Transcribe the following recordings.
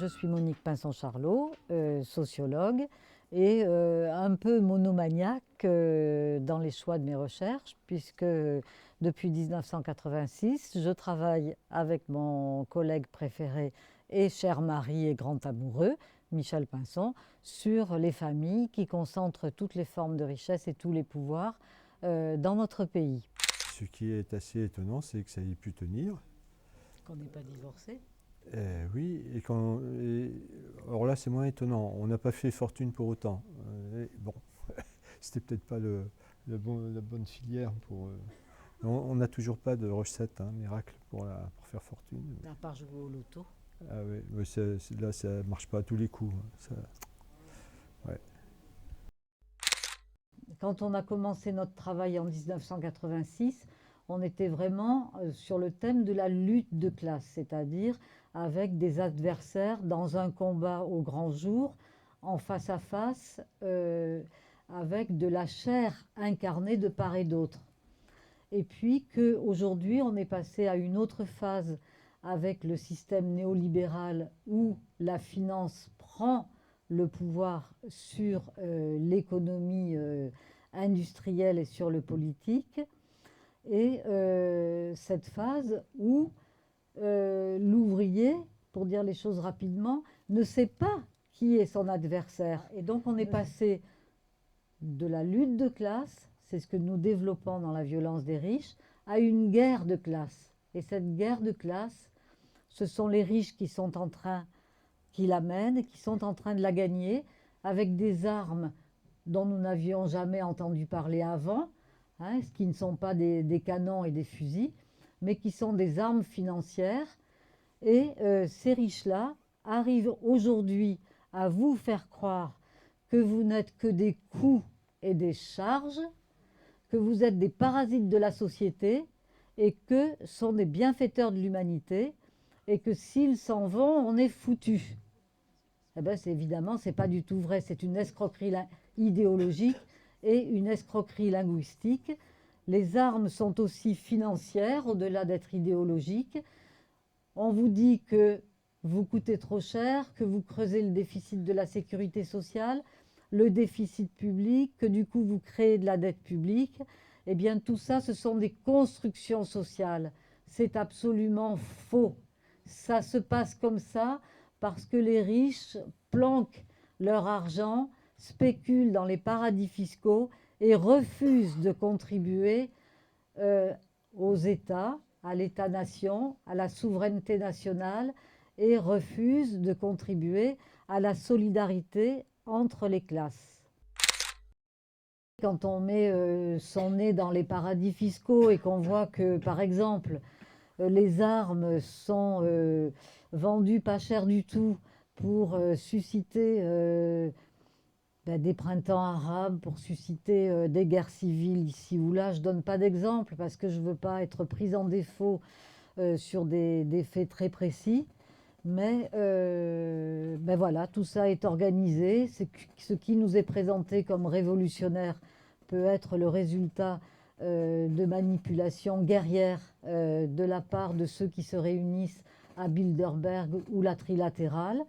je suis Monique Pinson-Charlot, sociologue et un peu monomaniaque dans les choix de mes recherches, puisque depuis 1986, je travaille avec mon collègue préféré et cher mari et grand amoureux, Michel Pinson, sur les familles qui concentrent toutes les formes de richesse et tous les pouvoirs dans notre pays. Ce qui est assez étonnant, c'est que ça ait pu tenir. Qu'on n'est pas divorcé. Oui, alors là c'est moins étonnant, on n'a pas fait fortune pour autant. Bon, c'était peut-être pas la bonne filière pour... on n'a toujours pas de recette miracle pour faire fortune. À part jouer au loto. Ah oui, mais là ça ne marche pas à tous les coups. Ouais. Quand on a commencé notre travail en 1986, on était vraiment sur le thème de la lutte de classe, c'est-à-dire avec des adversaires dans un combat au grand jour, en face à face, avec de la chair incarnée de part et d'autre. Et puis qu'aujourd'hui, on est passé à une autre phase avec le système néolibéral où la finance prend le pouvoir sur l'économie industrielle et sur le politique. Et cette phase où l'ouvrier, pour dire les choses rapidement, ne sait pas qui est son adversaire. Et donc on est passé de la lutte de classe, c'est ce que nous développons dans la violence des riches, à une guerre de classe. Et cette guerre de classe, ce sont les riches qui la mènent, qui sont en train de la gagner avec des armes dont nous n'avions jamais entendu parler avant, ce qui ne sont pas des canons et des fusils, mais qui sont des armes financières. Et ces riches-là arrivent aujourd'hui à vous faire croire que vous n'êtes que des coûts et des charges, que vous êtes des parasites de la société et que sont des bienfaiteurs de l'humanité et que s'ils s'en vont, on est foutu. Eh bien, évidemment, ce n'est pas du tout vrai. C'est une escroquerie idéologique et une escroquerie linguistique. Les armes sont aussi financières, au-delà d'être idéologiques. On vous dit que vous coûtez trop cher, que vous creusez le déficit de la sécurité sociale, le déficit public, que du coup vous créez de la dette publique. Eh bien, tout ça, ce sont des constructions sociales. C'est absolument faux. Ça se passe comme ça parce que les riches planquent leur argent, spéculent dans les paradis fiscaux et refusent de contribuer aux États, à l'État-nation, à la souveraineté nationale et refusent de contribuer à la solidarité entre les classes. Quand on met son nez dans les paradis fiscaux et qu'on voit que, par exemple, les armes sont vendues pas cher du tout pour susciter des printemps arabes, pour susciter des guerres civiles ici ou là. Je ne donne pas d'exemple parce que je ne veux pas être prise en défaut sur des faits très précis. Mais voilà, tout ça est organisé. Ce qui nous est présenté comme révolutionnaire peut être le résultat de manipulations guerrières de la part de ceux qui se réunissent à Bilderberg ou la trilatérale.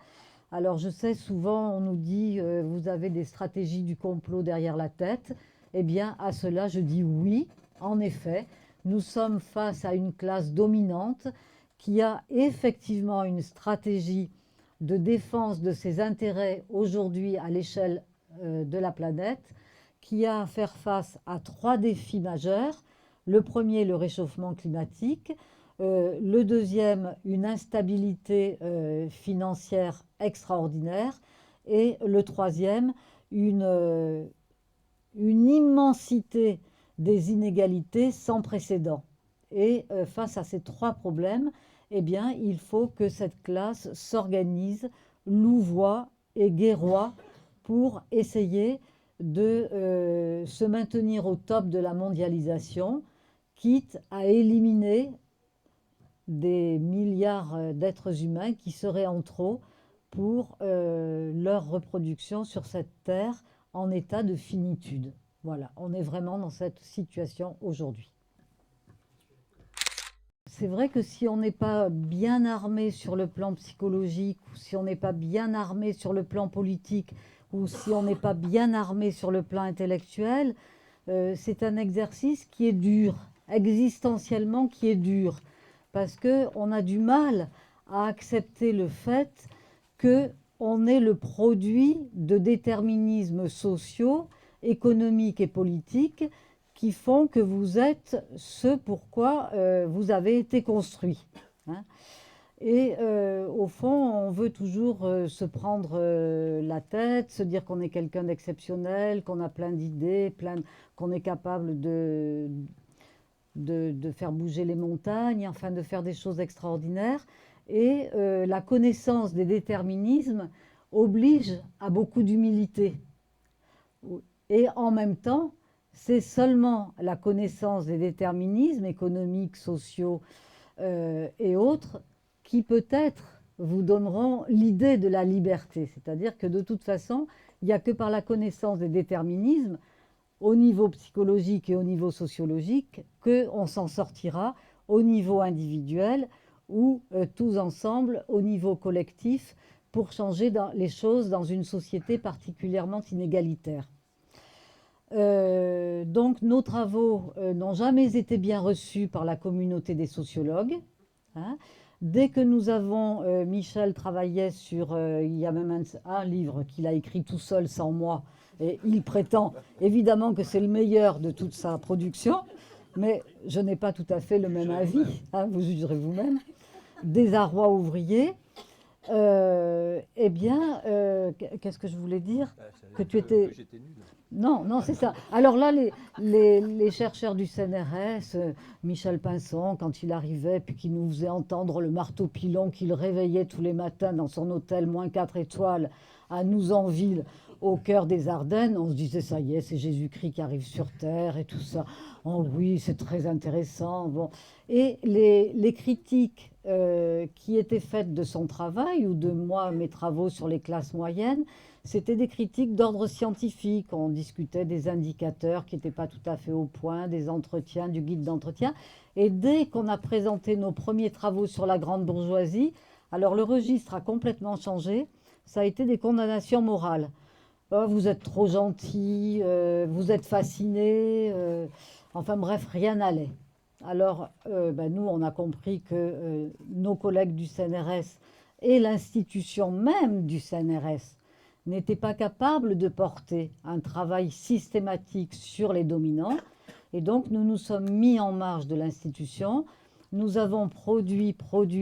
Alors je sais, souvent on nous dit vous avez des stratégies du complot derrière la tête. Eh bien à cela je dis oui, en effet, nous sommes face à une classe dominante qui a effectivement une stratégie de défense de ses intérêts aujourd'hui à l'échelle de la planète, qui a à faire face à 3 défis majeurs. Le premier, le réchauffement climatique. Le deuxième, une instabilité financière extraordinaire. Et le troisième, une immensité des inégalités sans précédent. Et face à ces 3 problèmes, eh bien, il faut que cette classe s'organise, louvoie et guerroie pour essayer de se maintenir au top de la mondialisation, quitte à éliminer des milliards d'êtres humains qui seraient en trop pour leur reproduction sur cette terre en état de finitude. Voilà, on est vraiment dans cette situation aujourd'hui. c'est vrai que si on n'est pas bien armé sur le plan psychologique, ou si on n'est pas bien armé sur le plan politique, ou si on n'est pas bien armé sur le plan intellectuel, c'est un exercice qui est dur, existentiellement qui est dur, parce qu'on a du mal à accepter le fait qu'on est le produit de déterminismes sociaux, économiques et politiques qui font que vous êtes ce pourquoi vous avez été construit. Hein. Et au fond, on veut toujours se prendre la tête, se dire qu'on est quelqu'un d'exceptionnel, qu'on a plein d'idées, qu'on est capable de faire bouger les montagnes, enfin de faire des choses extraordinaires. Et la connaissance des déterminismes oblige à beaucoup d'humilité. Et en même temps, c'est seulement la connaissance des déterminismes économiques, sociaux et autres qui peut-être vous donneront l'idée de la liberté. C'est-à-dire que de toute façon, il n'y a que par la connaissance des déterminismes au niveau psychologique et au niveau sociologique qu'on s'en sortira au niveau individuel ou tous ensemble au niveau collectif pour changer les choses dans une société particulièrement inégalitaire. Donc nos travaux n'ont jamais été bien reçus par la communauté des sociologues. Hein. Dès que nous avons, Michel travaillait sur, il y a même un livre qu'il a écrit tout seul sans moi, et il prétend évidemment que c'est le meilleur de toute sa production, mais je n'ai pas tout à fait le même avis, hein, vous jugerez vous-même. Désarroi ouvrier. Eh bien, qu'est-ce que je voulais dire? Que tu étais... Non, non, c'est ça. Alors là, les chercheurs du CNRS, Michel Pinson, quand il arrivait, puis qu'il nous faisait entendre le marteau pilon qu'il réveillait tous les matins dans son hôtel -4 étoiles à Nouzonville, au cœur des Ardennes, on se disait, ça y est, c'est Jésus-Christ qui arrive sur Terre et tout ça. Oh oui, c'est très intéressant. Bon. Et les critiques qui étaient faites de son travail, ou de moi, mes travaux sur les classes moyennes, c'était des critiques d'ordre scientifique. On discutait des indicateurs qui n'étaient pas tout à fait au point, des entretiens, du guide d'entretien. Et dès qu'on a présenté nos premiers travaux sur la grande bourgeoisie, alors le registre a complètement changé. Ça a été des condamnations morales. Oh, vous êtes trop gentil, vous êtes fasciné. Enfin bref, rien n'allait. Alors, nous, on a compris que nos collègues du CNRS et l'institution même du CNRS n'étaient pas capables de porter un travail systématique sur les dominants. Et donc, nous nous sommes mis en marge de l'institution. Nous avons produit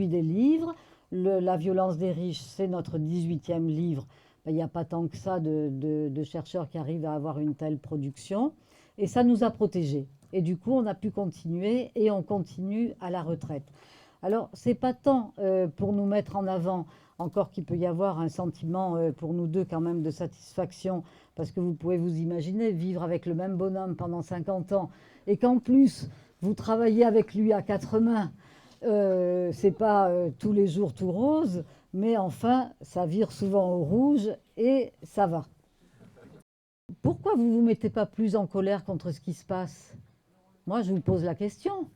des livres. La violence des riches, c'est notre 18e livre. Il n'y a pas tant que ça de chercheurs qui arrivent à avoir une telle production. Et ça nous a protégés. Et du coup, on a pu continuer et on continue à la retraite. Alors, ce n'est pas tant pour nous mettre en avant, encore qu'il peut y avoir un sentiment pour nous deux quand même de satisfaction, parce que vous pouvez vous imaginer vivre avec le même bonhomme pendant 50 ans et qu'en plus, vous travaillez avec lui à quatre mains. Ce n'est pas tous les jours tout rose, mais enfin, ça vire souvent au rouge et ça va. Pourquoi vous ne vous mettez pas plus en colère contre ce qui se passe? Moi, je vous pose la question.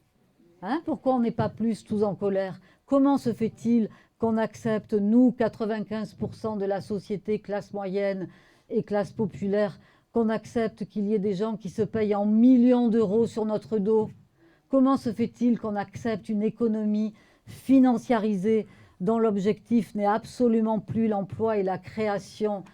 Hein, pourquoi on n'est pas plus tous en colère? Comment se fait-il qu'on accepte, nous, 95% de la société, classe moyenne et classe populaire, qu'on accepte qu'il y ait des gens qui se payent en millions d'euros sur notre dos? Comment se fait-il qu'on accepte une économie financiarisée dont l'objectif n'est absolument plus l'emploi et la création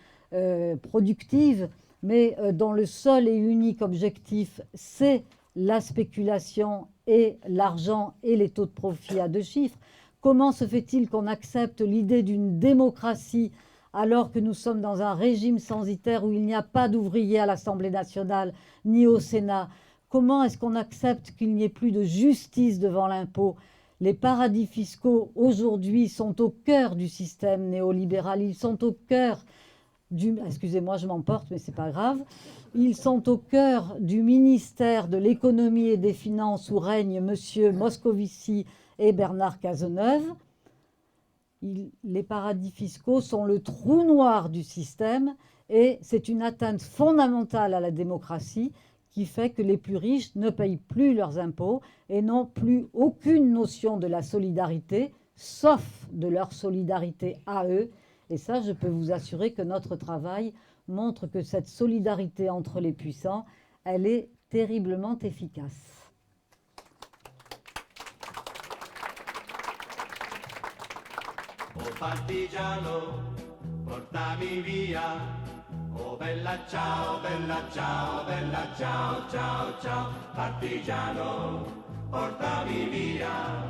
productive, mais dont le seul et unique objectif, c'est la spéculation et l'argent et les taux de profit à deux chiffres? Comment se fait-il qu'on accepte l'idée d'une démocratie alors que nous sommes dans un régime censitaire où il n'y a pas d'ouvriers à l'Assemblée nationale ni au Sénat? Comment est-ce qu'on accepte qu'il n'y ait plus de justice devant l'impôt? Les paradis fiscaux, aujourd'hui, sont au cœur du système néolibéral. Ils sont au cœur du... Excusez-moi, je m'emporte, mais ce n'est pas grave. Ils sont au cœur du ministère de l'économie et des finances où règnent M. Moscovici et Bernard Cazeneuve. Les paradis fiscaux sont le trou noir du système et c'est une atteinte fondamentale à la démocratie qui fait que les plus riches ne payent plus leurs impôts et n'ont plus aucune notion de la solidarité, sauf de leur solidarité à eux. Et ça, je peux vous assurer que notre travail montre que cette solidarité entre les puissants, elle est terriblement efficace. Oh partigiano, portami via. Oh bella ciao, bella ciao, bella ciao, ciao, ciao. Partigiano, portami via,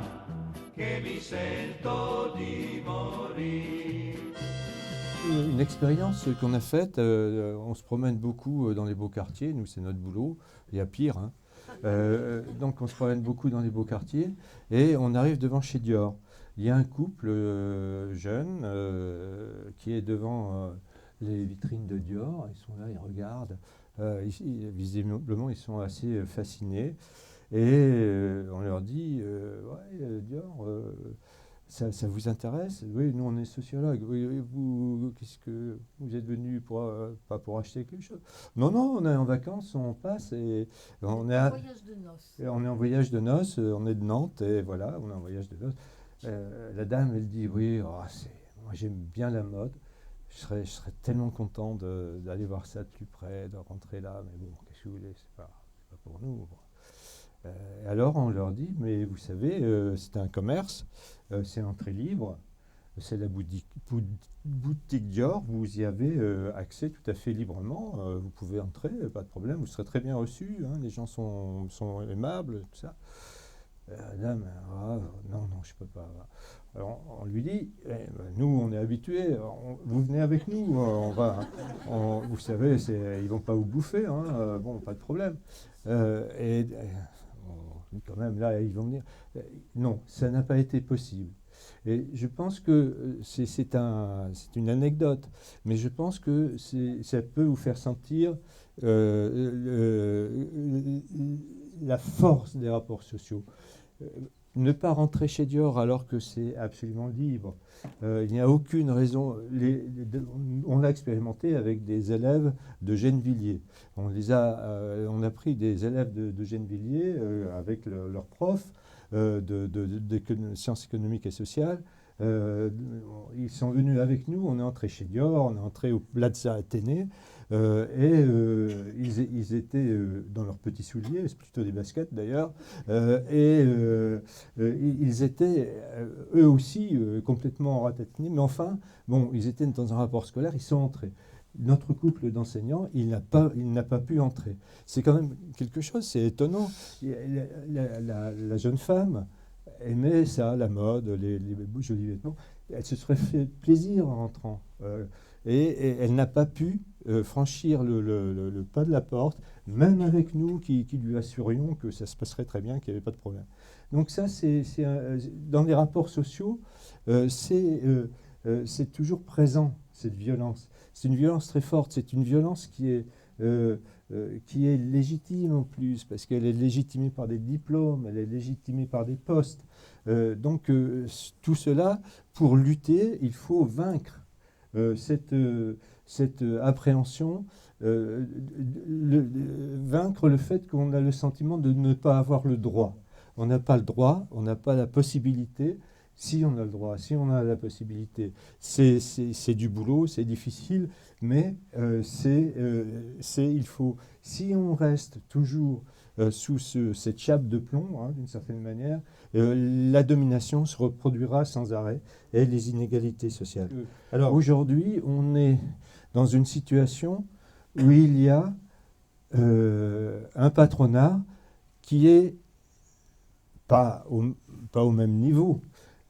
che mi sento di morire. Une expérience qu'on a faite, on se promène beaucoup dans les beaux quartiers, nous c'est notre boulot, il y a pire, hein. Donc on se promène beaucoup dans les beaux quartiers et on arrive devant chez Dior. Il y a un couple jeune qui est devant les vitrines de Dior, ils sont là, ils regardent, visiblement ils sont assez fascinés et on leur dit ouais, Dior, ça vous intéresse? Oui, nous on est sociologues. Oui, vous, qu'est-ce que vous êtes venu pas pour acheter quelque chose? Non, non, on est en vacances, on passe et on est, Voyage de noces. on est en voyage de noces, on est de Nantes et voilà, on est en voyage de noces. La dame, elle dit oui, moi j'aime bien la mode. Je serais tellement content d'aller voir ça de plus près, de rentrer là, mais bon, qu'est-ce que vous voulez, c'est pas pour nous. Bon. Alors on leur dit, mais vous savez, c'est un commerce, c'est entrée libre, c'est la boutique Dior, vous y avez accès tout à fait librement, vous pouvez entrer, pas de problème, vous serez très bien reçus, hein, les gens sont aimables, tout ça. La dame, non, je peux pas. Alors on lui dit, nous on est habitués, vous venez avec nous, vous savez, ils vont pas vous bouffer, hein, bon, pas de problème. Quand même, là, ils vont venir. Non, ça n'a pas été possible. Et je pense que c'est une anecdote, mais je pense que ça peut vous faire sentir la force des rapports sociaux. Ne pas rentrer chez Dior alors que c'est absolument libre. Il n'y a aucune raison. On l'a expérimenté avec des élèves de Gennevilliers. On a pris des élèves de Gennevilliers avec leurs profs de sciences économiques et sociales. Ils sont venus avec nous, on est entré chez Dior, on est entré au Plaza Athénée ils étaient dans leurs petits souliers, c'est plutôt des baskets d'ailleurs, ils étaient eux aussi complètement ratatinés, mais enfin, bon, ils étaient dans un rapport scolaire, ils sont entrés. Notre couple d'enseignants, il n'a pas pu entrer. C'est quand même quelque chose, c'est étonnant. La jeune femme aimait ça, la mode, les jolis vêtements. Elle se serait fait plaisir en rentrant. Et elle n'a pas pu franchir le pas de la porte, même avec nous qui lui assurions que ça se passerait très bien, qu'il n'y avait pas de problème. Donc ça, dans les rapports sociaux, c'est toujours présent, cette violence. C'est une violence très forte, c'est une violence qui est légitime en plus, parce qu'elle est légitimée par des diplômes, elle est légitimée par des postes. Donc tout cela, pour lutter, il faut vaincre cette appréhension, vaincre le fait qu'on a le sentiment de ne pas avoir le droit. On n'a pas le droit, on n'a pas la possibilité. Si on a le droit, si on a la possibilité, c'est du boulot, c'est difficile, mais il faut. Si on reste toujours sous cette chape de plomb, hein, d'une certaine manière, la domination se reproduira sans arrêt et les inégalités sociales. Alors aujourd'hui, on est dans une situation où il y a un patronat qui est pas au même niveau,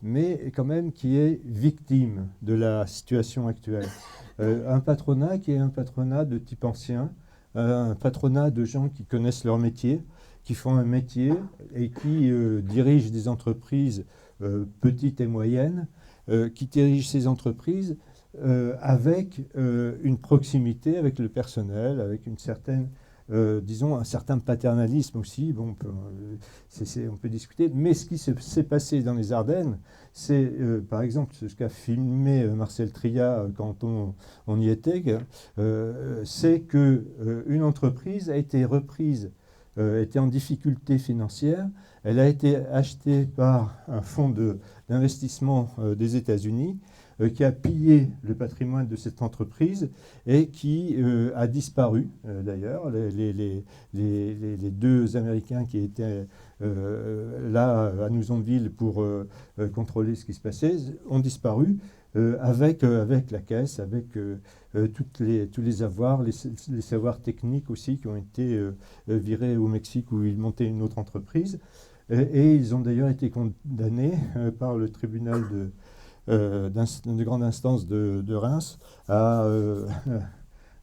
mais quand même qui est victime de la situation actuelle. Un patronat qui est un patronat de type ancien, un patronat de gens qui connaissent leur métier, qui font un métier et qui dirigent des entreprises petites et moyennes, qui dirigent ces entreprises avec une proximité avec le personnel, avec une certaine disons, un certain paternalisme aussi. Bon, on peut discuter. Mais ce qui s'est passé dans les Ardennes, c'est, par exemple, ce qu'a filmé Marcel Tria quand on y était, c'est qu'une entreprise a été reprise, était en difficulté financière. Elle a été achetée par un fonds d'investissement des États-Unis qui a pillé le patrimoine de cette entreprise et qui a disparu, d'ailleurs. Les deux Américains qui étaient là à Nouzonville pour contrôler ce qui se passait ont disparu avec la caisse, avec tous les avoirs, les savoirs techniques aussi qui ont été virés au Mexique où ils montaient une autre entreprise. Et ils ont d'ailleurs été condamnés par le tribunal de grande instance de Reims à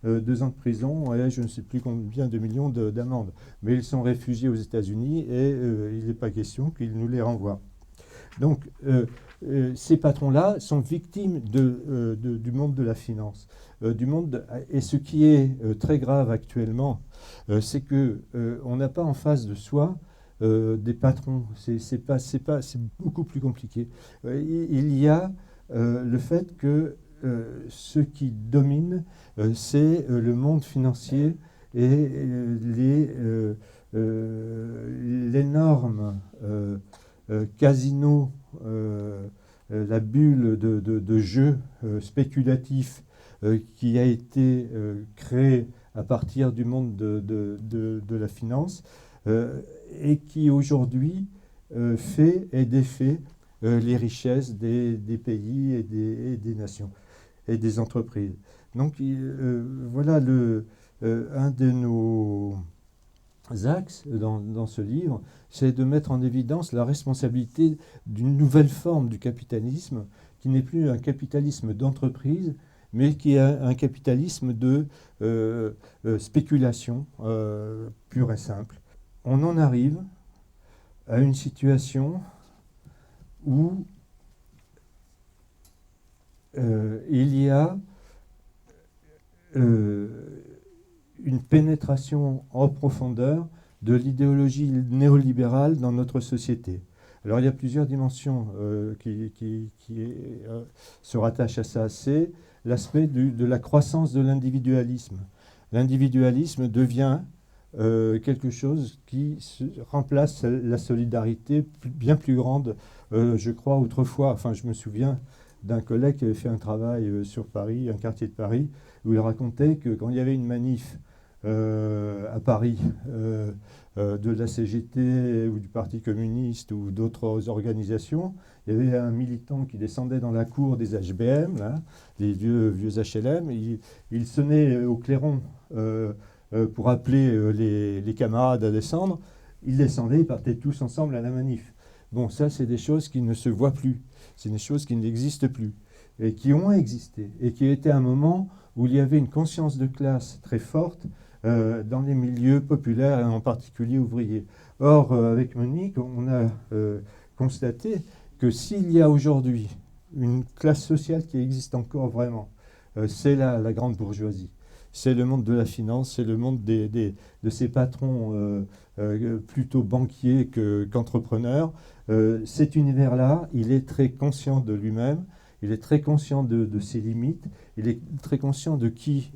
2 ans de prison et je ne sais plus combien de millions d'amendes. Mais ils sont réfugiés aux États-Unis et il n'est pas question qu'ils nous les renvoient. Donc ces patrons-là sont victimes du monde de la finance. Et ce qui est très grave actuellement, c'est qu'on n'a pas en face de soi des patrons. C'est beaucoup plus compliqué. Il y a le fait que ce qui domine, c'est le monde financier et l'énorme casino, la bulle de jeu spéculatif qui a été créée à partir du monde de la finance et qui aujourd'hui fait et défait les richesses des pays et des nations et des entreprises. Donc voilà un de nos axes dans ce livre, c'est de mettre en évidence la responsabilité d'une nouvelle forme du capitalisme qui n'est plus un capitalisme d'entreprise, mais qui est un capitalisme de spéculation pure et simple. On en arrive à une situation où il y a une pénétration en profondeur de l'idéologie néolibérale dans notre société. Alors il y a plusieurs dimensions qui se rattachent à ça. C'est l'aspect de la croissance de l'individualisme. L'individualisme devient quelque chose qui remplace la solidarité bien plus grande, je crois, autrefois. Enfin, je me souviens d'un collègue qui avait fait un travail sur Paris, un quartier de Paris, où il racontait que quand il y avait une manif à Paris de la CGT ou du Parti communiste ou d'autres organisations, il y avait un militant qui descendait dans la cour des HBM, là, les vieux HLM, il sonnait au clairon pour appeler les camarades à descendre. Ils descendaient, ils partaient tous ensemble à la manif. Bon, ça, c'est des choses qui ne se voient plus. C'est des choses qui n'existent plus et qui ont existé et qui étaient un moment où il y avait une conscience de classe très forte dans les milieux populaires et en particulier ouvriers. Or, avec Monique, on a constaté que s'il y a aujourd'hui une classe sociale qui existe encore vraiment, c'est la grande bourgeoisie. C'est le monde de la finance, c'est le monde de ces patrons plutôt banquiers qu'entrepreneurs. Cet univers-là, il est très conscient de lui-même, il est très conscient de ses limites, il est très conscient de qui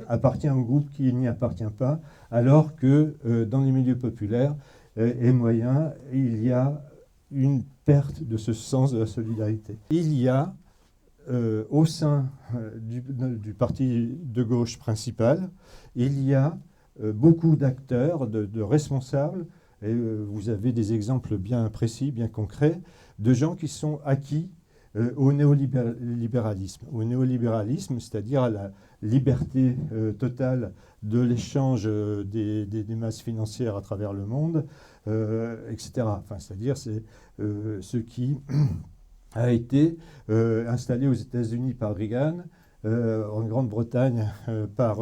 appartient au groupe, qui n'y appartient pas, alors que dans les milieux populaires et moyens, il y a une perte de ce sens de la solidarité. Il y a au sein du parti de gauche principal, il y a beaucoup d'acteurs, de responsables, et vous avez des exemples bien précis, bien concrets, de gens qui sont acquis au néolibéralisme. Au néolibéralisme, c'est-à-dire à la liberté totale de l'échange des masses financières à travers le monde, etc. Enfin, c'est-à-dire c'est ce qui a été installé aux États-Unis par Reagan, en Grande-Bretagne par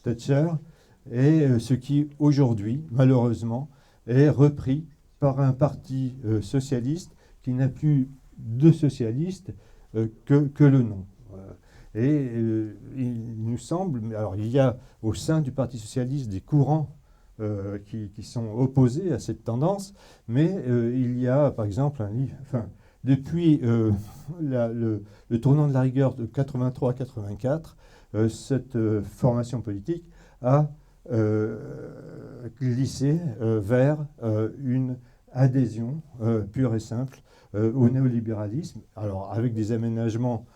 Thatcher, et ce qui aujourd'hui, malheureusement, est repris par un parti socialiste qui n'a plus de socialiste que le nom. Et il nous semble, alors il y a au sein du Parti socialiste des courants qui sont opposés à cette tendance, mais il y a par exemple un livre, enfin, depuis le tournant de la rigueur de 83 à 84, cette formation politique a glissé vers une adhésion pure et simple au néolibéralisme, alors avec des aménagements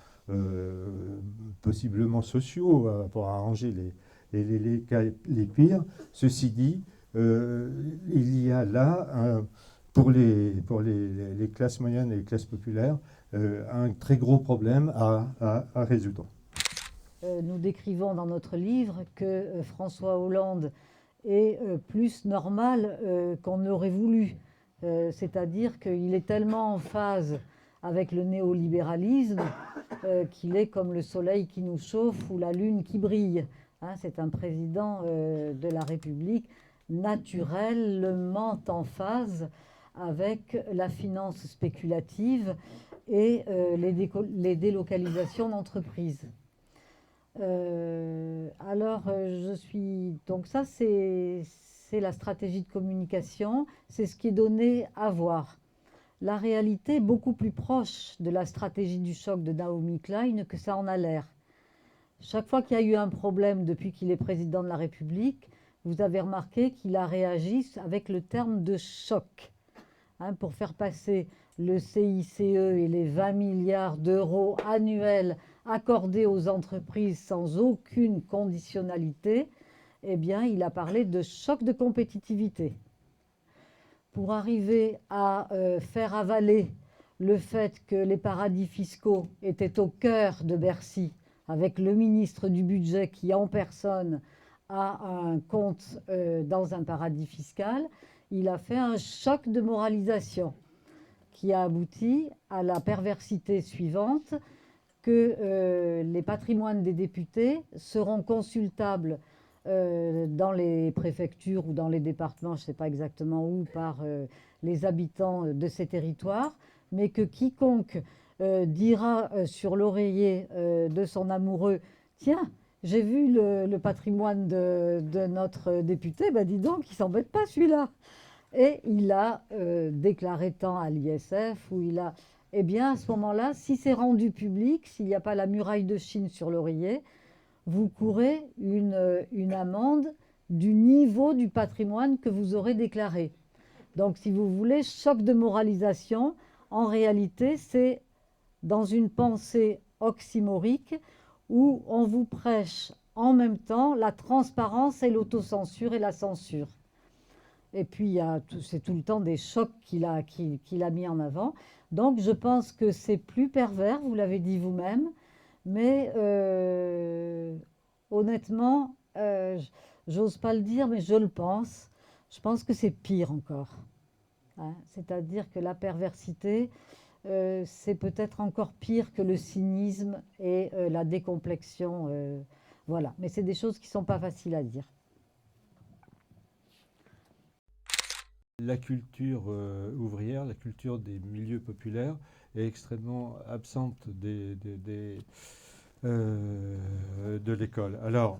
possiblement sociaux pour arranger les pires. Ceci dit, il y a là, pour les classes moyennes et les classes populaires, un très gros problème à résoudre. Nous décrivons dans notre livre que François Hollande est plus normal qu'on aurait voulu. C'est-à-dire qu'il est tellement en phase avec le néolibéralisme qu'il est comme le soleil qui nous chauffe ou la lune qui brille. Hein, c'est un président de la République naturellement en phase avec la finance spéculative et les délocalisations d'entreprises. Donc ça, c'est la stratégie de communication, c'est ce qui est donné à voir. La réalité est beaucoup plus proche de la stratégie du choc de Naomi Klein que ça en a l'air. Chaque fois qu'il y a eu un problème depuis qu'il est président de la République, vous avez remarqué qu'il a réagi avec le terme de choc. Hein, pour faire passer le CICE et les 20 milliards d'euros annuels accordés aux entreprises sans aucune conditionnalité, eh bien, il a parlé de choc de compétitivité. Pour arriver à faire avaler le fait que les paradis fiscaux étaient au cœur de Bercy, avec le ministre du Budget qui, en personne, a un compte dans un paradis fiscal, il a fait un choc de moralisation qui a abouti à la perversité suivante, que les patrimoines des députés seront consultables dans les préfectures ou dans les départements, je ne sais pas exactement où, par les habitants de ces territoires, mais que quiconque dira sur l'oreiller de son amoureux « Tiens, j'ai vu le patrimoine de notre député, ben dis donc, il ne s'embête pas celui-là ». Et il a déclaré tant à l'ISF, où il a... Eh bien, à ce moment-là, si c'est rendu public, s'il n'y a pas la muraille de Chine sur l'oreiller, vous courez une amende du niveau du patrimoine que vous aurez déclaré. Donc, si vous voulez, choc de moralisation, en réalité, c'est dans une pensée oxymorique où on vous prêche en même temps la transparence et l'autocensure et la censure. Et puis, c'est tout le temps des chocs qu'il a mis en avant. Donc, je pense que c'est plus pervers, vous l'avez dit vous-même, mais honnêtement, j'ose pas le dire, mais je le pense. Je pense que c'est pire encore. Hein, c'est-à-dire que la perversité, c'est peut-être encore pire que le cynisme et la décomplexion. Voilà, mais c'est des choses qui ne sont pas faciles à dire. La culture ouvrière, la culture des milieux populaires est extrêmement absente de l'école. Alors,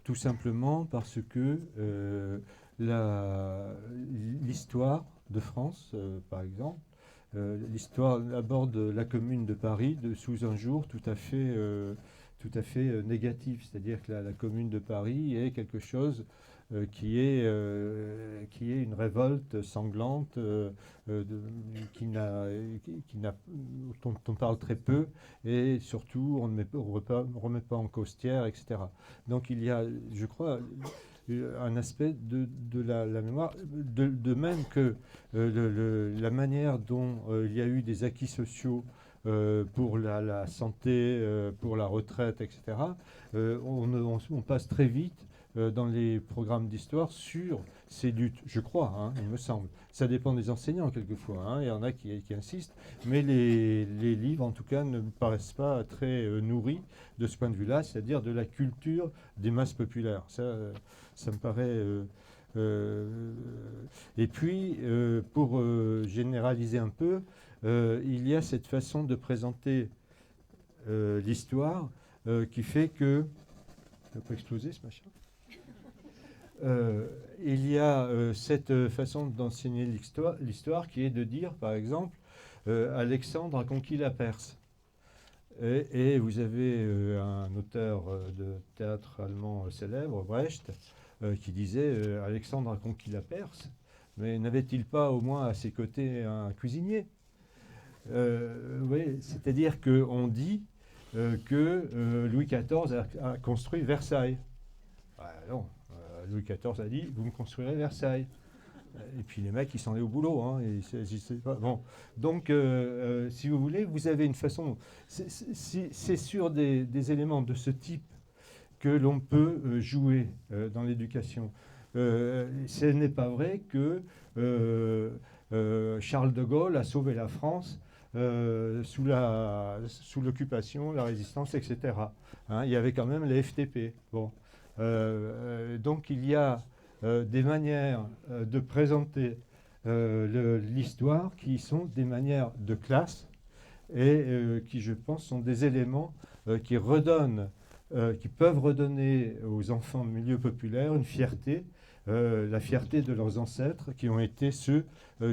tout simplement parce que l'histoire de France, par exemple, l'histoire aborde la Commune de Paris sous un jour tout à fait négatif, c'est-à-dire que la Commune de Paris est quelque chose qui est une révolte sanglante dont on parle très peu, et surtout on ne remet pas en caustière, etc. Donc il y a, je crois, un aspect de la mémoire, de même que la manière dont il y a eu des acquis sociaux pour la santé, pour la retraite, etc. On passe très vite dans les programmes d'histoire sur ces luttes, je crois, hein, il me semble. Ça dépend des enseignants quelquefois, hein, il y en a qui insistent, mais les livres en tout cas ne me paraissent pas très nourris de ce point de vue-là, c'est-à-dire de la culture des masses populaires. Ça me paraît... et puis, pour généraliser un peu, il y a cette façon de présenter l'histoire qui fait que... Ça peut exploser ce machin. il y a cette façon d'enseigner l'histoire qui est de dire, par exemple, Alexandre a conquis la Perse. Et vous avez un auteur de théâtre allemand célèbre, Brecht, qui disait Alexandre a conquis la Perse, mais n'avait-il pas au moins à ses côtés un cuisinier? Oui, c'est-à-dire qu'on dit que Louis XIV a construit Versailles. Non, Louis XIV a dit vous me construirez Versailles. Et puis les mecs, ils s'en allaient au boulot. Hein, pas. Bon. Donc, si vous voulez, vous avez une façon. C'est sur des éléments de ce type que l'on peut jouer dans l'éducation. Ce n'est pas vrai que Charles de Gaulle a sauvé la France sous l'occupation, la résistance, etc. Hein, il y avait quand même les FTP. Bon. Donc, il y a des manières de présenter l'histoire qui sont des manières de classe et qui, je pense, sont des éléments qui peuvent redonner aux enfants de milieu populaire une fierté, la fierté de leurs ancêtres qui ont été ceux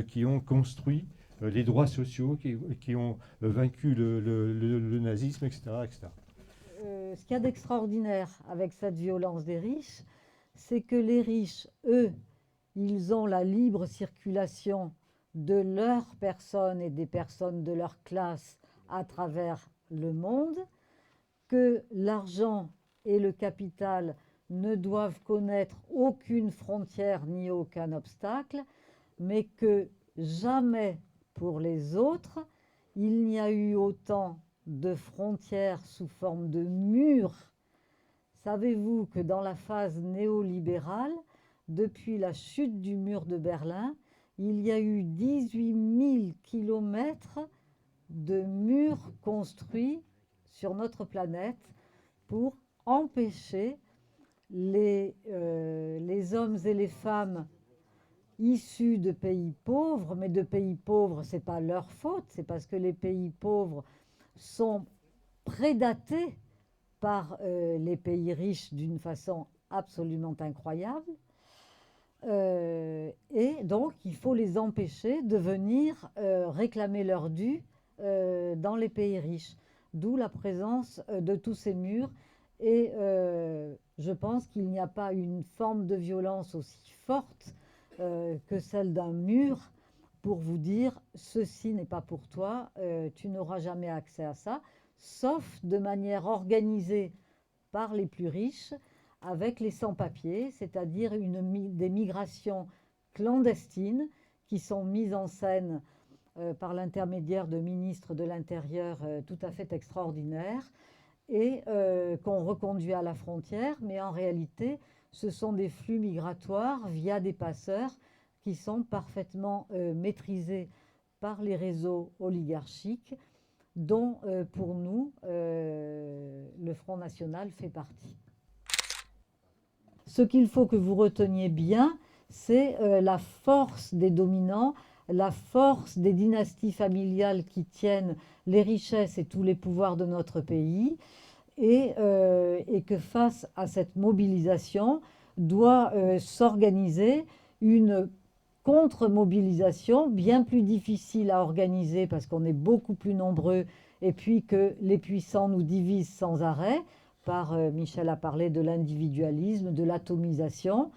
qui ont construit les droits sociaux, qui ont vaincu le nazisme, etc. etc. Ce qu'il y a d'extraordinaire avec cette violence des riches, c'est que les riches, eux, ils ont la libre circulation de leurs personnes et des personnes de leur classe à travers le monde, que l'argent et le capital ne doivent connaître aucune frontière ni aucun obstacle, mais que jamais pour les autres, il n'y a eu autant de frontières sous forme de murs. Savez-vous que dans la phase néolibérale, depuis la chute du mur de Berlin, il y a eu 18 000 kilomètres de murs construits sur notre planète pour empêcher les hommes et les femmes issus de pays pauvres, mais de pays pauvres, ce n'est pas leur faute, c'est parce que les pays pauvres sont prédatés par les pays riches d'une façon absolument incroyable. Et donc, il faut les empêcher de venir réclamer leur dû dans les pays riches. D'où la présence de tous ces murs. Et je pense qu'il n'y a pas une forme de violence aussi forte que celle d'un mur pour vous dire « ceci n'est pas pour toi, tu n'auras jamais accès à ça », sauf de manière organisée par les plus riches, avec les sans-papiers, c'est-à-dire des migrations clandestines qui sont mises en scène par l'intermédiaire de ministres de l'Intérieur tout à fait extraordinaires et qu'on reconduit à la frontière, mais en réalité, ce sont des flux migratoires via des passeurs qui sont parfaitement maîtrisés par les réseaux oligarchiques dont, pour nous, le Front National fait partie. Ce qu'il faut que vous reteniez bien, c'est la force des dominants, la force des dynasties familiales qui tiennent les richesses et tous les pouvoirs de notre pays, et que face à cette mobilisation, doit s'organiser une contre-mobilisation bien plus difficile à organiser parce qu'on est beaucoup plus nombreux et puis que les puissants nous divisent sans arrêt. Michel a parlé de l'individualisme, de l'atomisation.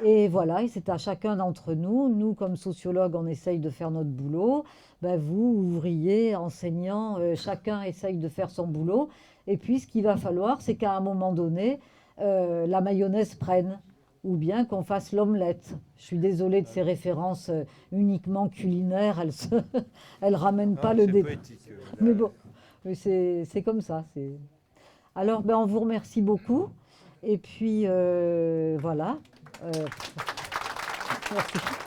Et voilà, et c'est à chacun d'entre nous. Nous, comme sociologues, on essaye de faire notre boulot. Ben, vous, ouvriers, enseignants, chacun essaye de faire son boulot. Et puis, ce qu'il va falloir, c'est qu'à un moment donné, la mayonnaise prenne. Ou bien qu'on fasse l'omelette. Je suis désolée de ces références uniquement culinaires, elles ramènent pas le débat. Mais bon, c'est comme ça. Alors, ben, on vous remercie beaucoup. Et puis, voilà. Merci.